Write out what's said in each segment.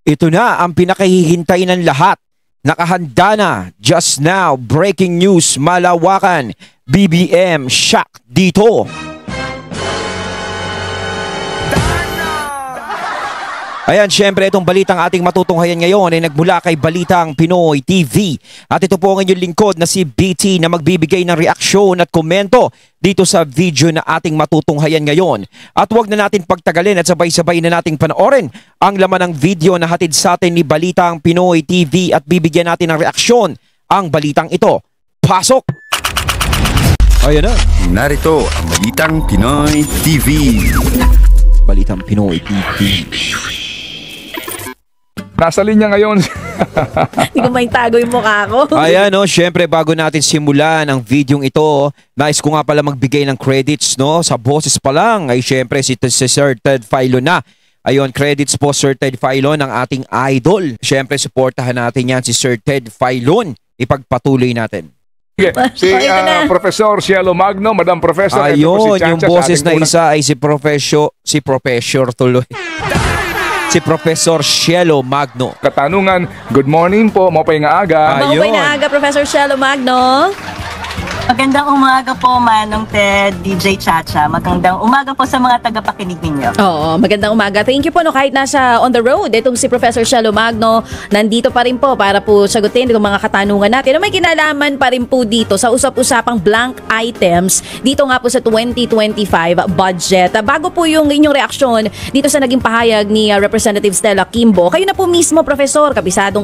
Ito na ang pinakahihintay ng lahat. Nakahanda na, just now, breaking news, Malawakan, BBM shock dito. Ayan, syempre itong balitang ating matutunghayan ngayon ay nagmula kay Balitang Pinoy TV. At ito po ang inyong lingkod na si BT na magbibigay ng reaksyon at komento dito sa video na ating matutunghayan ngayon. At huwag na natin pagtagalin at sabay-sabay na nating panoorin ang laman ng video na hatid sa atin ni Balitang Pinoy TV at bibigyan natin ng reaksyon ang balitang ito. Pasok! Ayan na. Narito ang Balitang Pinoy TV. Balitang Pinoy TV. Nasa linya ngayon. Hindi ko maitago yung mukha ko. Ayan no, syempre bago natin simulan ang videong ito, nais ko nga pala magbigay ng credits no. Sa boses pa lang ay syempre si Sir Ted Filon na. Ayun, credits po Sir Ted Filon ng ating idol. Syempre supportahan natin yan si Sir Ted Filon. Ipagpatuloy natin. Si Professor Cielo Magno, Madam Professor. Ayun, yung boses na isa ay si Professor tuloy. Si Professor Cielo Magno. Katanungan, good morning po, mapay nga aga. Mapay nga aga, Professor Cielo Magno. Magandang umaga po, Manong Ted, DJ Chacha. Magandang umaga po sa mga tagapakinig ninyo. Oo, magandang umaga. Thank you po no, kahit nasa on the road, itong si Professor Cielo Magno, nandito pa rin po para po sagutin itong mga katanungan natin. May kinalaman pa rin po dito sa usap-usapang blank items dito nga po sa 2025 budget. Bago po yung inyong reaksyon dito sa naging pahayag ni Representative Stella Kimbo, kayo na po mismo, Professor, kabisado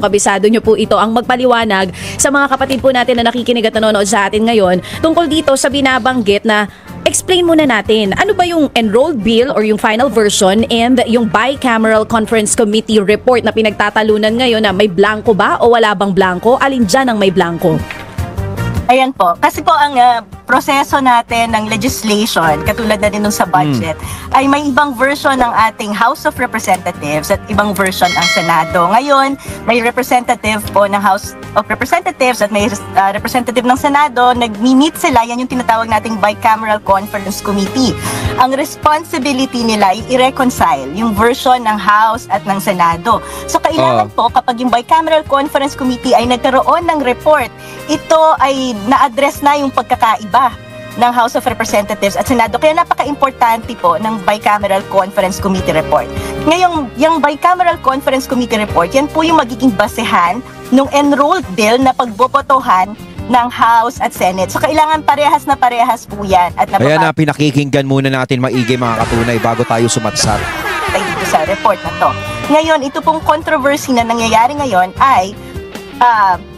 nyo po ito ang magpaliwanag sa mga kapatid po natin na nakikinig at nanonood sa atin ngayon tungkol dito sa binabanggit na explain muna natin ano ba yung enrolled bill or yung final version and yung bicameral conference committee report na pinagtatalunan ngayon na may blanco ba o wala bang blanco? Alin dyan ang may blanco? Ayan po. Kasi po ang proseso natin ng legislation, katulad na din nun sa budget, ay may ibang version ng ating House of Representatives at ibang version ang Senado. Ngayon, may representative po ng House of Representatives at may representative ng Senado. Nag-meet sila, yan yung tinatawag nating Bicameral Conference Committee. Ang responsibility nila ay i-reconcile yung version ng House at ng Senado. So kailangan po kapag yung Bicameral Conference Committee ay nagkaroon ng report, ito ay na-address na yung pagkakaiba ng House of Representatives at Senado. Kaya napaka-importante po ng Bicameral Conference Committee report. Ngayong yung Bicameral Conference Committee report, yan po yung magiging basehan ng enrolled bill na pagbobotohan ng House at Senate. So kailangan parehas na parehas po yan. At kaya na pinakikinggan muna natin maigi mga katunay bago tayo sumatsat. Dito sa report na to. Ngayon, ito pong controversy na nangyayari ngayon ay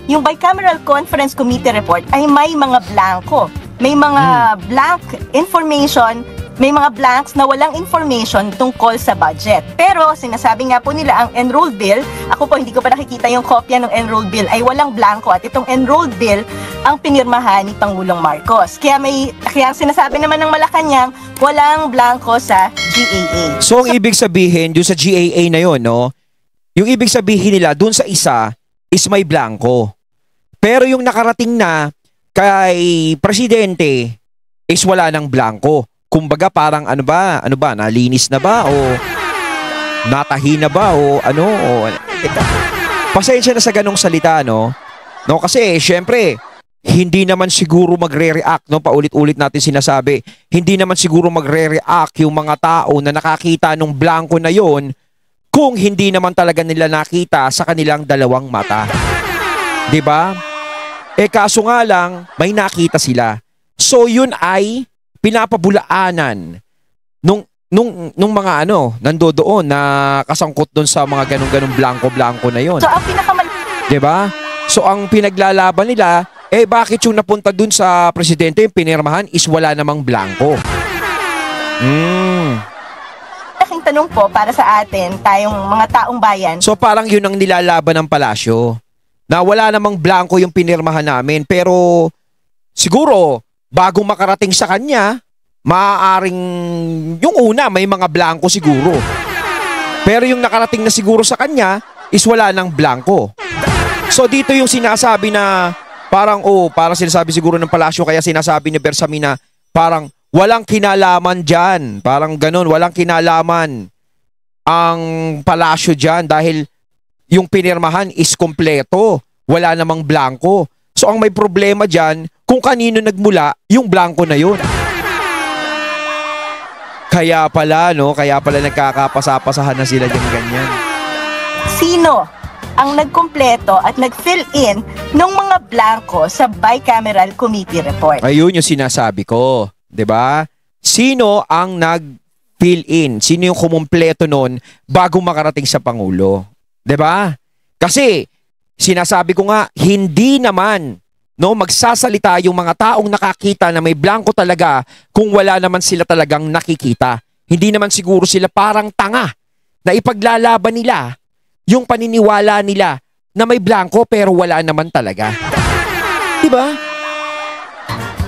yung Bicameral Conference Committee report ay may mga blanco. May mga blank information, may mga blanks na walang information tungkol sa budget. Pero sinasabi nga po nila ang enrolled bill, ako po hindi ko pa nakikita yung kopya ng enrolled bill, ay walang blanco at itong enrolled bill ang pinirmahan ni Pangulong Marcos. Kaya sinasabi naman ng Malacanang, walang blanco sa GAA. So ang ibig sabihin, doon sa GAA na yun, no? Yung ibig sabihin nila, doon sa isa, is may blanco. Pero yung nakarating na kay presidente is wala ng blanco. Kumbaga parang ano ba, nalinis na ba o natahi na ba o ano o pasensya na sa ganong salita no. No kasi syempre hindi naman siguro magre-react no, paulit-ulit natin sinasabi. Hindi naman siguro magre-react yung mga tao na nakakita nung blanco na yon kung hindi naman talaga nila nakita sa kanilang dalawang mata. 'Di ba? Kaso nga lang may nakita sila. So yun ay pinapabulaanan nung mga nandoon na kasangkot doon sa mga ganung blanco-blanco na yon. So ang Di ba? So ang pinaglalaban nila, bakit yung napunta doon sa presidente yung pinirmahan is wala namang blanco? Malaking tanong po para sa atin, tayong mga taong bayan. So parang yun ang nilalaban ng palasyo. Na wala namang blanco yung pinirmahan namin pero siguro bago makarating sa kanya maaaring yung una may mga blanco siguro pero yung nakarating na siguro sa kanya is wala nang blanco. So dito yung sinasabi na parang parang sinasabi siguro ng palasyo kaya sinasabi ni Bersamin na parang walang kinalaman dyan, parang ganun, walang kinalaman ang palasyo dyan dahil yung pinirmahan is kompleto. Wala namang blanco. So ang may problema dyan, kung kanino nagmula yung blanco na yun. Kaya pala, no? Kaya pala nagkakapasapasahan na sila dyan ganyan. Sino ang nagkumpleto at nag-fill in ng mga blanco sa bicameral committee report? Ayun yung sinasabi ko. 'Di ba? Sino ang nag-fill in? Sino yung kumumpleto nun bago makarating sa Pangulo? 'Di ba? Kasi sinasabi ko nga, hindi naman magsasalita yung mga taong nakakita na may blanco talaga kung wala naman sila talagang nakikita. Hindi naman siguro sila parang tanga na ipaglalaban nila yung paniniwala nila na may blanco pero wala naman talaga. Diba?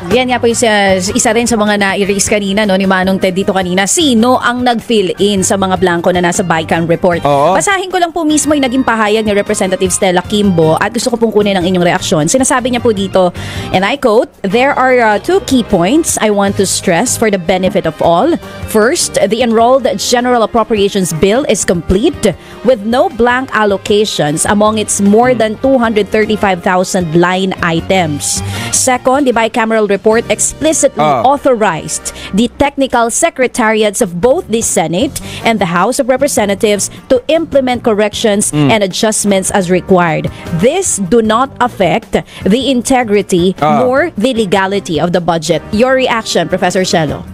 Yan nga po isa rin sa mga na-erase kanina ni Manong Ted dito kanina. Sino ang nag-fill in sa mga blanco na nasa BICAM report? Oo. Basahin ko lang po mismo yung naging pahayag ni Representative Stella Kimbo at gusto ko pong kunin ang inyong reaksyon. Sinasabi niya po dito, and I quote, "There are two key points I want to stress for the benefit of all. First, the enrolled General Appropriations Bill is complete with no blank allocations among its more than 235,000 line items. Second, the bicameral report explicitly authorized the technical secretariats of both the Senate and the House of Representatives to implement corrections and adjustments as required. This do not affect the integrity nor the legality of the budget." Your reaction, Professor Shelo?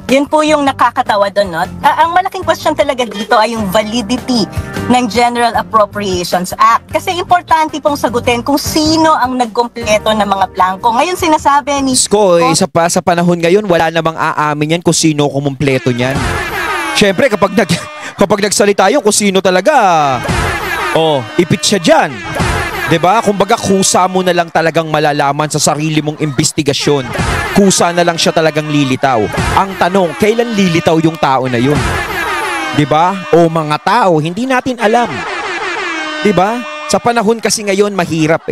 Yun po yung nakakatawa doon, no? Ang malaking question talaga dito ay yung validity ng General Appropriations Act. Kasi importante pong sagutin kung sino ang nagkumpleto ng mga blanco. Ngayon sinasabi ni... Sa panahon ngayon, wala namang aamin yan kung sino kumumpleto niyan. Siyempre, kapag nagsalita yun kung sino talaga, ipit siya dyan. 'Di ba? Kumbaga kusa mo na lang talagang malalaman sa sarili mong investigasyon. Kusa na lang siya talagang lilitaw. Ang tanong, kailan lilitaw yung tao na yun? 'Di ba? O mga tao, hindi natin alam. 'Di ba? Sa panahon kasi ngayon mahirap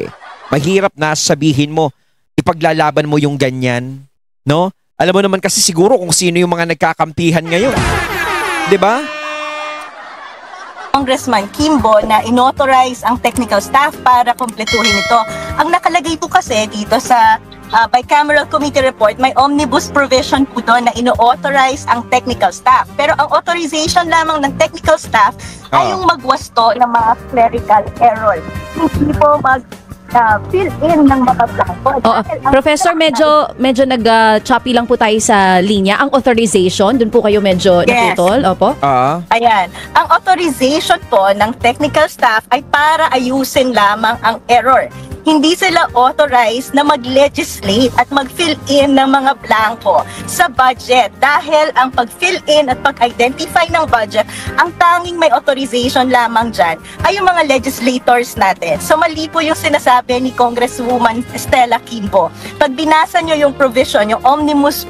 Mahirap na sabihin mo, ipaglalaban mo yung ganyan, no? Alam mo naman kasi siguro kung sino yung mga nagkakampihan ngayon. 'Di ba? Congressman Kimbo na inauthorize ang technical staff para kumpletuhin ito. Ang nakalagay po kasi dito sa bicameral committee report, may omnibus provision po doon na ino-authorize ang technical staff. Pero ang authorization lamang ng technical staff ay yung magwasto ng mga clerical errors. Hindi po fill in ng mga blanco. Professor, medyo nag-choppy lang po tayo sa linya. Ang authorization, dun po kayo medyo naputol. Opo. Ayan. Ang authorization po ng technical staff ay para ayusin lamang ang error. Hindi sila authorized na mag-legislate at mag-fill in ng mga blanco sa budget. Dahil ang pag-fill in at pag-identify ng budget, ang tanging may authorization lamang dyan ay yung mga legislators natin. So mali po yung sinasabi ni Congresswoman Stella Kimbo. Pag binasa nyo yung provision, yung omnibus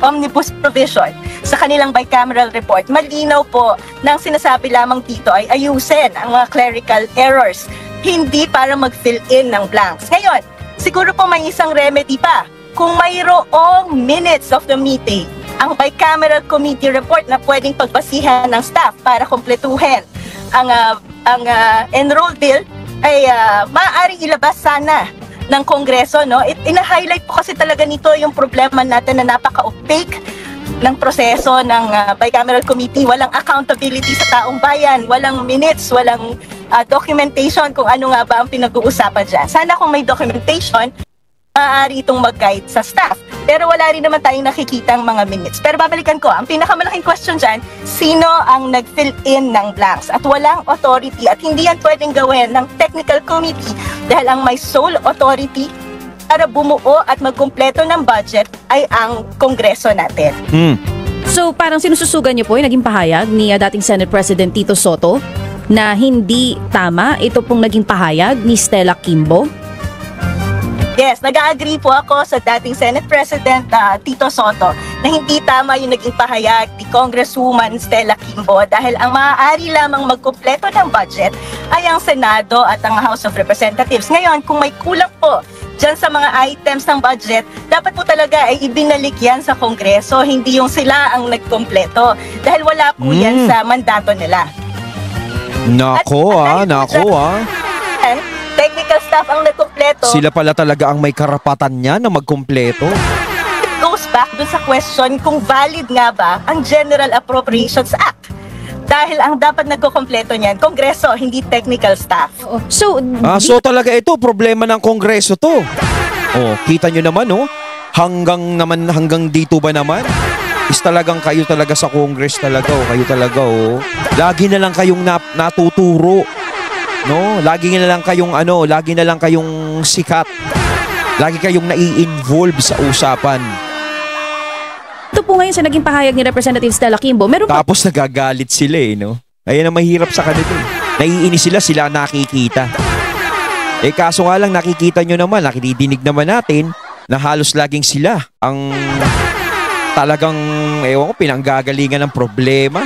provision sa kanilang bicameral report, malinaw po na ang sinasabi lamang dito ay ayusin ang mga clerical errors. Hindi para mag-fill in ng blanks. Ngayon, siguro po may isang remedy pa. Kung mayroong minutes of the meeting, ang bicameral committee report na pwedeng pagbasihan ng staff para kumpletuhin ang enrolled bill ay maaaring ilabas sana ng Kongreso, no? Ina-highlight po kasi talaga nito yung problema natin na napaka-opaque ng proseso ng bicameral committee. Walang accountability sa taong bayan, walang minutes, walang documentation kung ano nga ba ang pinag-uusapan dyan. Sana kung may documentation, maaari itong mag-guide sa staff. Pero wala rin naman tayong nakikitang mga minutes. Pero babalikan ko, ang pinakamalaking question dyan, sino ang nag-fill in ng blanks? At walang authority at hindi yan pwedeng gawin ng technical committee dahil ang may sole authority para bumuo at magkumpleto ng budget ay ang Kongreso natin. So parang sinususugan niyo po yung naging pahayag ni dating Senate President Tito Soto na hindi tama ito pong naging pahayag ni Stella Kimbo? Yes, nag-agree po ako sa dating Senate President Tito Soto na hindi tama yung naging pahayag ni Congresswoman Stella Kimbo dahil ang maaari lamang magkumpleto ng budget ay ang Senado at ang House of Representatives. Ngayon, kung may kulang po dyan sa mga items ng budget, dapat po talaga ay ibinalik yan sa Kongreso, hindi yung sila ang nagkumpleto dahil wala po yan sa mandato nila. Nako Technical staff ang nagkumpleto. Sila pala talaga ang may karapatan niya na magkumpleto. It goes back dun sa question kung valid nga ba ang General Appropriations Act. Dahil ang dapat nagkukumpleto niyan, Kongreso, hindi technical staff. Oo. So, So talaga ito, problema ng Kongreso to. Kita nyo naman, hanggang dito ba naman? Is talagang kayo talaga sa Congress talaga, kayo talaga, Lagi na lang kayong natuturo. No, lagi na lang kayong sikat. Lagi kayong nai-involve sa usapan. ito po ngayon sa naging pahayag ni Representative Stella Kimbo, meron pa Tapos nagagalit sila no. Ayan ang mahirap sa kanila. Naiinis sila nakikita. Kaso nga lang nakikita nyo naman, nakididinig naman natin na halos laging sila ang talagang pinanggagalingan ng problema.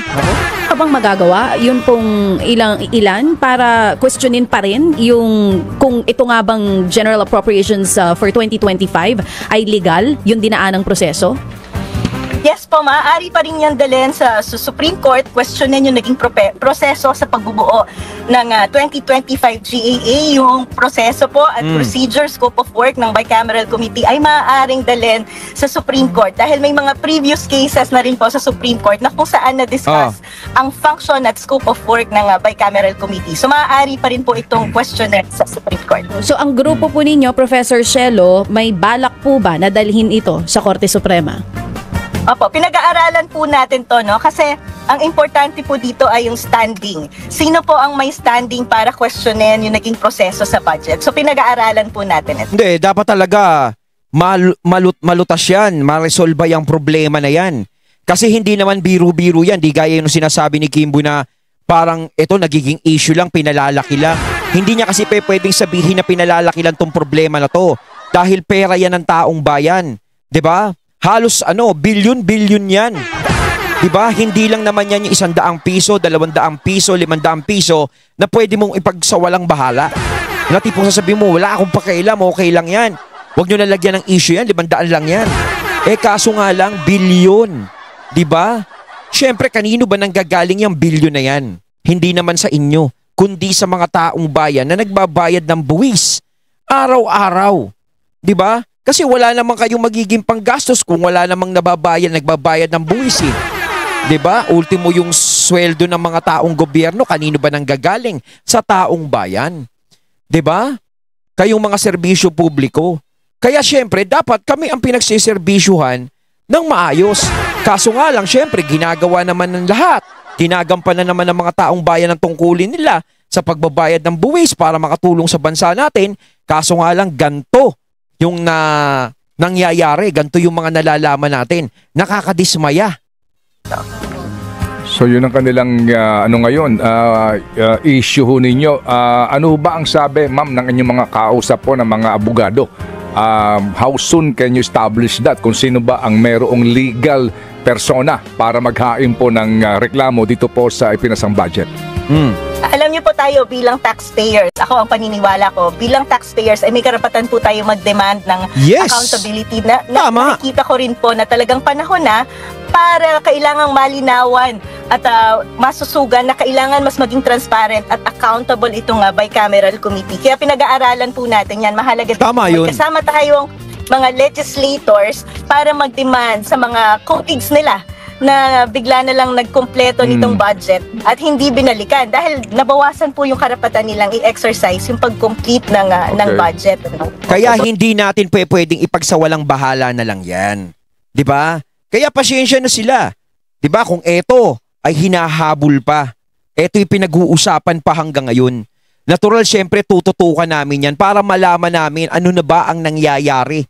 ka bang magagawa? Yun pong ilan para questionin pa rin yung kung ito nga bang General Appropriations for 2025 ay legal, yung dinaanang proseso? Yes po, maaari pa rin yan dalhin sa Supreme Court. Questionin yung naging proseso sa pagbubuo ng 2025 GAA. Yung proseso po at procedure, scope of work ng Bicameral Committee ay maaaring dalhin sa Supreme Court. Dahil may mga previous cases na rin po sa Supreme Court na kung saan na-discuss ang function at scope of work ng Bicameral Committee. So maaari pa rin po itong questionin sa Supreme Court. So ang grupo po ninyo, Professor Shelo, may balak po ba na dalhin ito sa Korte Suprema? Opo, pinag-aaralan po natin to, no? Kasi ang importante po dito ay yung standing. Sino po ang may standing para questionin yung naging proseso sa budget? So pinag-aaralan po natin ito. Hindi, dapat talaga malutas yan, maresolba yung problema na yan. Kasi hindi naman biro-biro yan, di gaya yung sinasabi ni Kimbo na parang ito nagiging issue lang, pinalalaki lang. Hindi niya kasi pwedeng sabihin na pinalalaki lang tong problema na to. Dahil pera yan ng taong bayan. 'Di ba? Halos bilyon-bilyon yan. Diba? Hindi lang naman yan yung 100 piso, 200 piso, 500 piso na pwede mong ipagsawalang bahala. Na tipong sasabihin mo, wala akong pakialam, okay lang yan. Huwag nyo nalagyan ng issue yan, 500 lang yan. Kaso nga lang, bilyon. Diba? Siyempre, kanino ba nanggagaling yung bilyon na yan? Hindi naman sa inyo, kundi sa mga taong bayan na nagbabayad ng buwis. Araw-araw. Diba? Kasi wala namang kayong magiging panggastos kung wala namang nagbabayad ng buwis eh. 'Di ba? Ultimo yung sweldo ng mga taong gobyerno, kanino ba nanggagaling? Sa taong bayan. 'Di ba? Kayong mga serbisyo publiko. Kaya syempre, dapat kami ang pinagseserbisyuhan ng maayos. Kaso nga lang, syempre, ginagawa naman ng lahat. Ginagampanan naman ng mga taong bayan ang tungkulin nila sa pagbabayad ng buwis para makatulong sa bansa natin. Kaso nga lang, ganto yung nangyayari, ganito yung mga nalalaman natin. Nakakadismaya. So yun ang kanilang issue ho ninyo. Ano ba ang sabi, ma'am, ng inyong mga kausap po ng mga abogado? How soon can you establish that? Kung sino ba ang merong legal persona para maghain po ng reklamo dito po sa ipinasang budget? Alam niyo po tayo bilang taxpayers, ako ang paniniwala ko, bilang taxpayers ay may karapatan po tayo mag-demand ng accountability na nakikita ko rin po na talagang panahon na para kailangang malinawan at masusugan na kailangan mas maging transparent at accountable itong Bicameral Committee. Kaya pinag-aaralan po natin yan. Mahalaga din kasama tayong mga legislators para mag-demand sa mga colleagues nila na bigla na lang nagkumpleto nitong budget at hindi binalikan dahil nabawasan po yung karapatan nilang i-exercise yung pag-complete ng budget. Kaya hindi natin pwedeng ipagsawalang bahala na lang yan. 'Di ba? Kaya pasyensya na sila. 'Di ba? Kung eto ay hinahabol pa, eto yung pinag-uusapan pa hanggang ngayon. Natural, syempre tututukan namin yan para malaman namin ano na ba ang nangyayari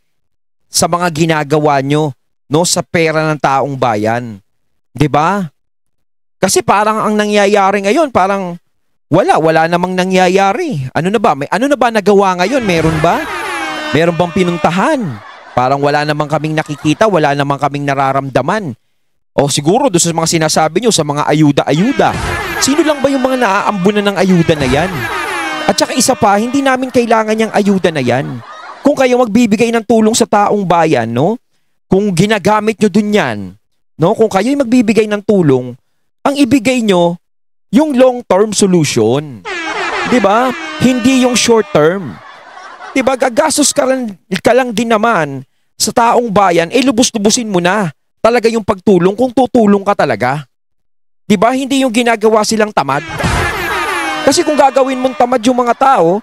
sa mga ginagawa nyo, no, sa pera ng taong bayan. 'Di ba? Kasi parang ang nangyayari ngayon, parang wala namang nangyayari. Ano na ba? Ano na ba nagawa ngayon? Meron ba? Meron bang pinuntahan? Parang wala namang kaming nakikita, wala namang kaming nararamdaman. O siguro doon sa mga sinasabi nyo, sa mga ayuda-ayuda. Sino lang ba yung mga naaambunan ng ayuda na yan? At saka isa pa, hindi namin kailangan yung ayuda na yan. Kung kayo magbibigay ng tulong sa taong bayan, no? Kung ginagamit nyo dun yan, no? Kung kayo magbibigay ng tulong, ang ibigay nyo, yung long-term solution. 'Di ba? Hindi yung short-term. 'Di ba? Gagastos ka lang din naman sa taong bayan, lubos-lubusin mo na talaga yung pagtulong kung tutulong ka talaga. 'Di ba? Hindi yung ginagawa silang tamad. Kasi kung gagawin mong tamad yung mga tao,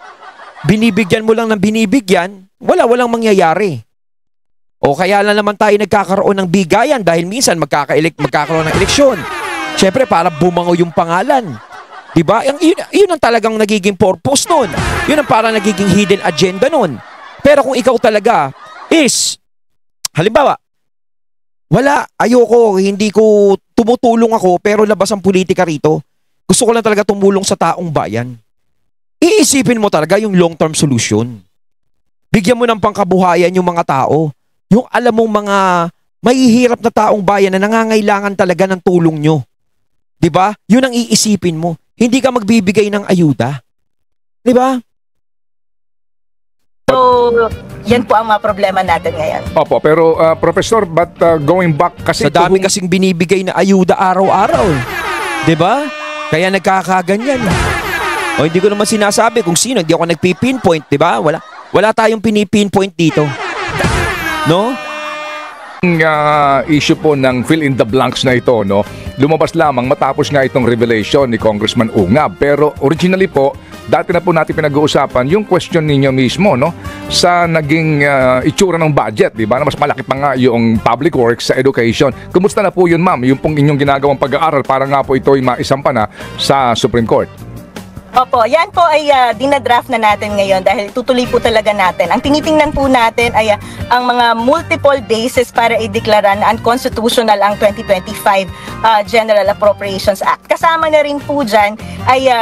binibigyan mo lang ng binibigyan, walang mangyayari. O kaya lang naman tayo nagkakaroon ng bigayan dahil minsan magkakaroon ng eleksyon. Siyempre, para bumango yung pangalan. Diba? Yun ang talagang nagiging purpose nun. Yun ang parang nagiging hidden agenda nun. Pero kung ikaw talaga is, halimbawa, ayoko, hindi ko tumutulong ako pero labas ang politika rito. Gusto ko lang talaga tumulong sa taong bayan. Iisipin mo talaga yung long-term solution. Bigyan mo ng pangkabuhayan yung mga tao. Yung alam mong mga mahihirap na taong bayan na nangangailangan talaga ng tulong nyo. 'Di ba? Yun ang iisipin mo. Hindi ka magbibigay ng ayuda. 'Di ba? So, yan po ang mga problema natin ngayon. Opo, pero Professor, but going back kasi Sa dami kasing binibigay na ayuda araw-araw. 'Di ba? Kaya nagkakaganyan. O hindi ko naman sinasabi kung sino, hindi ako nagpipinpoint, 'di ba? Wala tayong pinipinpoint dito. No? Issue po ng fill in the blanks na ito, no, lumabas lamang matapos nga itong revelation ni Congressman Ungab. Pero originally po, dati na po natin pinag-uusapan yung question ninyo mismo, no, sa naging itsura ng budget, di ba, na mas malaki pa nga yung public works sa education. Kumusta na po yun, ma'am, yung pong inyong ginagawang pag-aaral para nga po ito'y maisampa na sa Supreme Court? Opo, yan po ay dinadraft na natin ngayon dahil tutuloy po talaga natin. Ang tinitingnan po natin ay ang mga multiple bases para ideklara na unconstitutional ang 2025 General Appropriations Act. Kasama na rin po dyan ay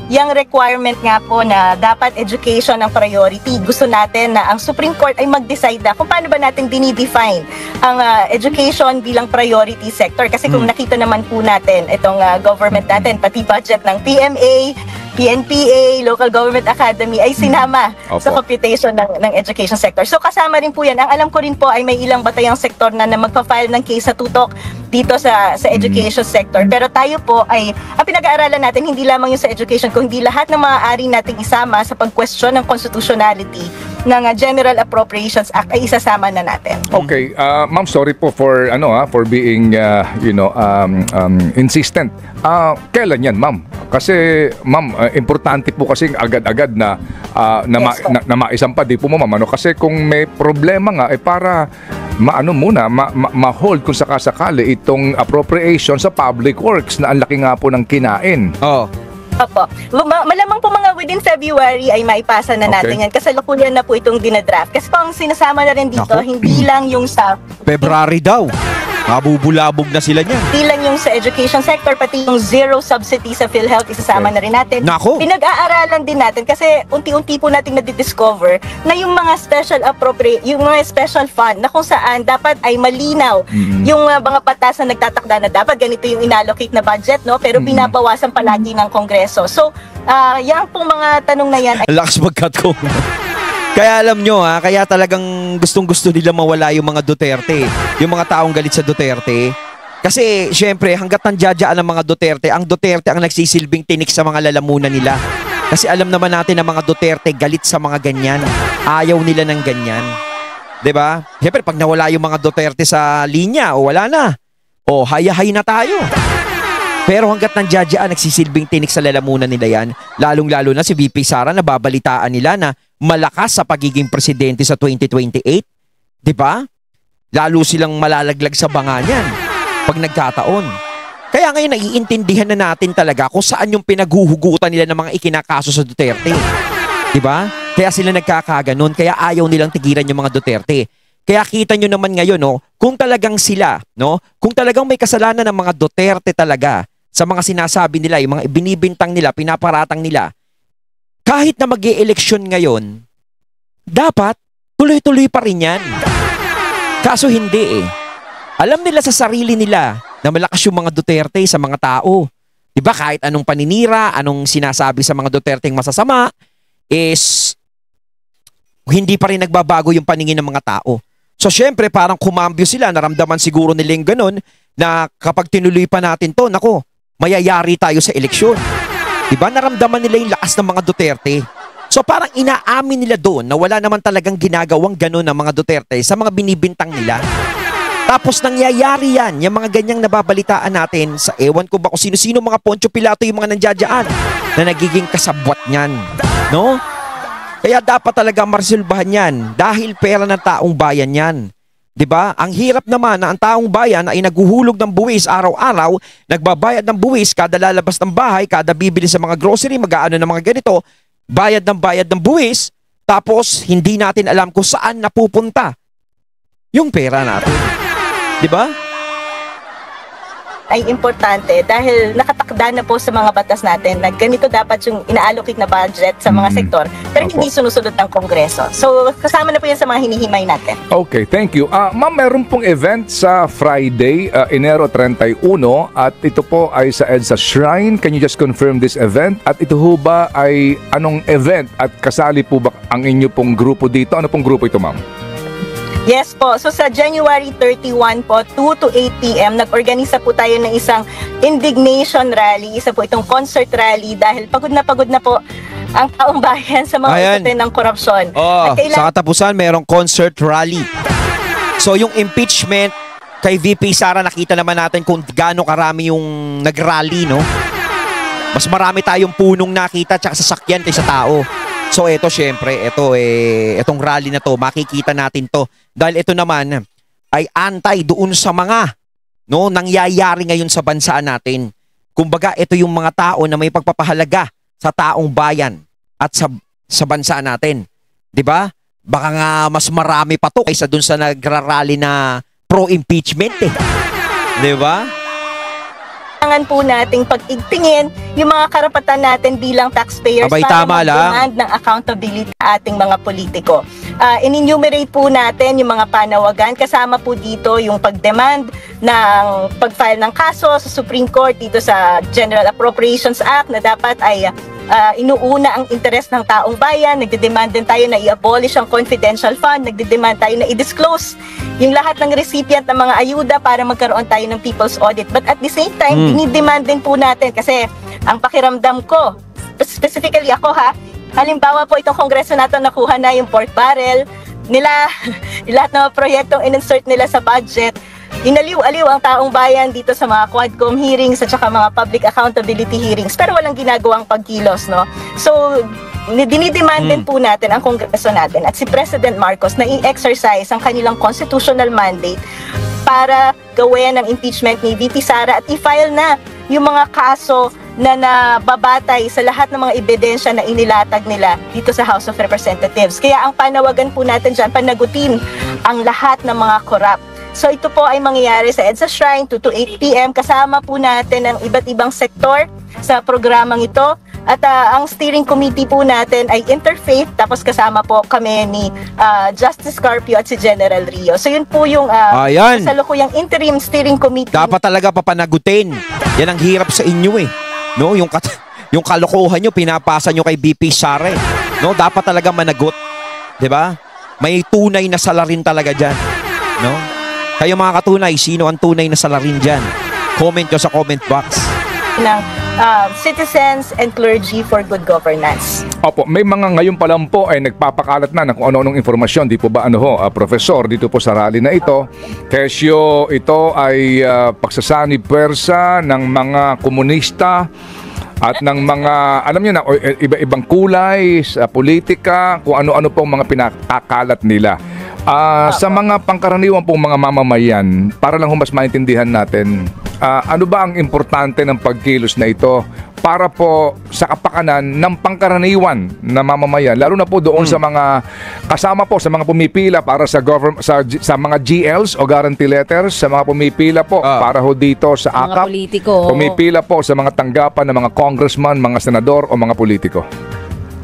yung requirement nga po na dapat education ang priority. Gusto natin na ang Supreme Court ay mag-decide na kung paano ba natin dinidefine ang education bilang priority sector. Kasi kung nakita naman po natin itong government natin, pati budget ng PMA, PNPA, Local Government Academy ay sinama sa computation ng education sector. So kasama rin po yan. Ang alam ko rin po ay may ilang batayang sektor na magpa-file ng case sa tutok dito sa education sector. Pero tayo po ay, ang pinag-aaralan natin hindi lamang yung sa education, kundi lahat ng maaari nating isama sa pag-question ng constitutionality ng General Appropriations Act ay isasama na natin. Okay, ma'am, sorry po for for being insistent. Kailan yan, ma'am? Kasi ma'am, importante po kasi agad-agad na na maisampa di po mo, ma'am, kasi kung may problema nga para ma-hold kung sakasakali itong appropriation sa public works na ang laki nga po ng kinain. Opo. Malamang po mga within February ay maipasa na natin yan. Kasalukuyan na po itong dinadraft. Kasi po ang sinasama na rin dito, hindi lang yung sa February daw. Mabubulabog na sila niyan. Hindi lang yung sa education sector, pati yung zero subsidy sa PhilHealth, isasama na rin natin. Nako. Pinag-aaralan din natin kasi unti-unti po natin nadidiscover na yung mga yung mga special fund na kung saan dapat ay malinaw yung mga batas na nagtatakda na dapat ganito yung inallocate na budget, no? Pero binabawasan palagi ng Kongreso. So, yan pong mga tanong na yan. Lakas mag-cut ko. Kaya alam nyo kaya talagang gustong-gusto nila mawala yung mga Duterte. Yung mga taong galit sa Duterte. Kasi syempre hanggat nandiyadyaan ang mga Duterte, ang Duterte ang nagsisilbing tinik sa mga lalamunan nila. Kasi alam naman natin na mga Duterte galit sa mga ganyan. Ayaw nila ng ganyan. 'Di ba? Syempre pag nawala yung mga Duterte sa linya, wala na. Haya-hay na tayo. Pero hanggat nandiyadyaan, nagsisilbing tinik sa lalamunan nila yan. Lalong-lalo na si VP Sara, nababalitaan nila na malakas sa pagiging presidente sa 2028. Di ba? Lalo silang malalaglag sa banga niyan pag nagkataon. Kaya ngayon naiintindihan na natin talaga kung saan yung pinaghuhugutan nila ng mga ikinakaso sa Duterte. Di ba? Kaya sila nagkakaganon, kaya ayaw nilang tigilan yung mga Duterte. Kaya kita nyo naman ngayon, kung talagang sila, kung talagang may kasalanan ng mga Duterte talaga sa mga sinasabi nila, yung mga binibintang nila, pinaparatang nila, kahit na mag-e-eleksyon ngayon, dapat tuloy-tuloy pa rin yan. Kaso hindi Alam nila sa sarili nila na malakas yung mga Duterte sa mga tao. Diba kahit anong paninira, anong sinasabi sa mga Duterteng masasama, is hindi pa rin nagbabago yung paningin ng mga tao. So syempre parang kumambyo sila, naramdaman siguro nila yung ganun, na kapag tinuloy pa natin to, nako, mayayari tayo sa eleksyon. Diba? Naramdaman nila yung lakas ng mga Duterte. So parang inaamin nila doon na wala naman talagang ginagawang gano'n ng mga Duterte sa mga binibintang nila. Tapos nangyayari yan, yung mga ganyang nababalitaan natin sa ewan ko ba kung sino-sino mga Poncio Pilato yung mga nandiyadyaan na nagiging kasabwat niyan. No? Kaya dapat talaga marsilbahan yan dahil pera ng taong bayan yan. 'Di ba? Ang hirap naman na ang taong bayan ay naghuhulog ng buwis araw-araw, nagbabayad ng buwis kada lalabas ng bahay, kada bibili sa mga grocery, mag-aano ng mga ganito, bayad ng buwis, tapos hindi natin alam kung saan napupunta yung pera natin. 'Di ba? Ay importante dahil nakatakda na po sa mga batas natin na ganito dapat yung ina-allocate na budget sa mga sektor pero hindi sinusunod ng Kongreso. So kasama na po yan sa mga hinihimay natin. Okay, thank you. Ma'am, meron pong event sa Friday, Enero 31 at ito po ay sa EDSA Shrine. Can you just confirm this event? At ito ho ba ay anong event at kasali po ba ang inyo pong grupo dito? Ano pong grupo ito, ma'am? Yes po. So sa January 31 po, 2 to 8 p.m., nag-organisa po tayo ng isang indignation rally. Isa po itong concert rally dahil pagod na po ang taong bayan sa mga usapin ng korupsyon. Sa katapusan, mayroong concert rally. So yung impeachment kay VP Sara, nakita naman natin kung gaano karami yung nag-rally, no? Mas marami tayong punong nakita tsaka sasakyan kaysa tao. So ito syempre, itong rally na to, makikita natin to. Dahil ito naman ay antay doon sa mga nangyayari ngayon sa bansa natin. Kumbaga, ito yung mga tao na may pagpapahalaga sa taong bayan at sa bansa natin. 'Di ba? Baka nga mas marami pa to kaysa doon sa nagrarally na pro-impeachment eh. 'Di ba? Kailangan po nating pag-igtingin yung mga karapatan natin bilang taxpayers para mag-demand ng accountability sa ating mga politiko. In-enumerate po natin yung mga panawagan. Kasama po dito yung pag-demand ng pag-file ng kaso sa Supreme Court dito sa General Appropriations Act na dapat ay inuuna ang interes ng taong bayan. Nagdedemand din tayo na i-abolish ang confidential fund. Nagdedemand tayo na i-disclose yung lahat ng recipient ng mga ayuda para magkaroon tayo ng people's audit. But at the same time, dinidemand din po natin kasi ang pakiramdam ko, specifically ako halimbawa po itong kongreso natin nakuha na yung pork barrel nila, lahat ng mga proyektong in-insert nila sa budget, inaliw-aliw ang taong bayan dito sa mga Quadcom hearings at saka mga public accountability hearings pero walang ginagawang pagkilos, no? So, dinidemand din po natin ang kongreso natin at si President Marcos na i-exercise ang kanilang constitutional mandate para gawin ang impeachment ni VP Sara at i-file na yung mga kaso na nababatay sa lahat ng mga ebidensya na inilatag nila dito sa House of Representatives. Kaya ang panawagan po natin dyan, panagutin ang lahat ng mga corrupt. So ito po ay mangyayari sa EDSA Shrine 2 to 8 p.m. Kasama po natin ang iba't ibang sektor sa programang ito. At ang steering committee po natin ay interfaith, tapos kasama po kami ni Justice Carpio at si General Rio. So yun po yung kasalukuyang interim steering committee. Dapat talaga papanagutin. Yan ang hirap sa inyo eh. No, yung kalokohan nyo, pinapasa nyo kay BP Sara eh. No, dapat talaga managot. 'Di ba? May tunay na salarin talaga diyan. No? Kayo mga katunay, sino ang tunay na salarin diyan? Comment nyo sa comment box. Ng citizens and clergy for good governance. Opo, may mga ngayon pa lang po ay nagpapakalat na kung ano-anong informasyon. Di po ba Professor, dito po sa rally na ito. Kesyo, ito ay pagsasanib pwersa ng mga komunista at ng mga, alam niyo na, iba-ibang kulay sa politika, kung ano-ano pong mga pinakakalat nila. Sa mga pangkaraniwan pong mga mamamayan, para lang mas maintindihan natin, ano ba ang importante ng pagkilos na ito para po sa kapakanan ng pangkaraniwan na mamamayan, lalo na po doon sa mga kasama po sa mga pumipila para sa government, sa mga GLs o guarantee letters, sa mga pumipila po para ho dito sa AKAP, pumipila po sa mga tanggapan ng mga congressman, mga senador o mga politiko.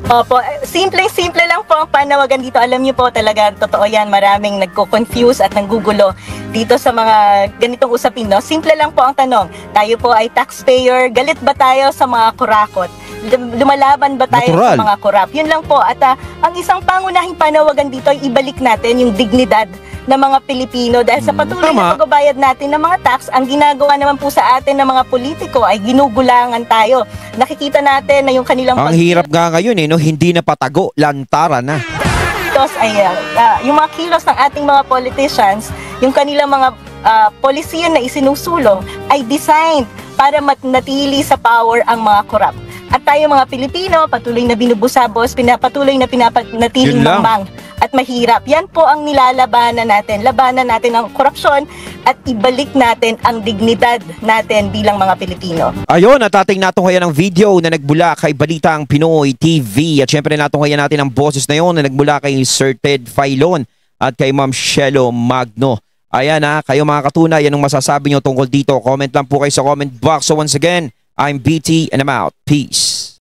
Opo, simple lang po ang panawagan dito. Alam niyo po talaga, totoo yan, maraming nagko-confuse at nanggugulo dito sa mga ganitong usapin, no? Simple lang po ang tanong. Tayo po ay taxpayer, galit ba tayo sa mga kurakot? Lumalaban ba tayo sa mga korap? Yun lang po. At ang isang pangunahing panawagan dito ay ibalik natin yung dignidad ng mga Pilipino dahil sa patuloy tama. na pagbabayad natin ng mga tax, ang ginagawa naman po sa atin ng mga politiko ay ginugulangan tayo. Nakikita natin na yung kanilang Ang hirap nga ngayon no, hindi na patago, lantaran na. pagkilos ay yung mga kilos ng ating mga politicians, yung kanilang mga polisiya na isinusulong ay designed para manatili sa power ang mga korap. At tayo mga Pilipino, patuloy na binubusabos, patuloy na pinapanatiling Yun lang. mangmang at mahirap. Yan po ang nilalabanan natin. Labanan natin ang korupsyon at ibalik natin ang dignidad natin bilang mga Pilipino. Ayun, at ating natunghayan ng video na nagbula kay Balitang Pinoy TV. At syempre natunghayan natin ang boses na yun na nagbula kay Sir Ted Filon at kay Ma'am Shelo Magno. Ayan kayo mga katunay, anong masasabi nyo tungkol dito? Comment lang po kayo sa comment box. So once again, I'm BT and I'm out. Peace.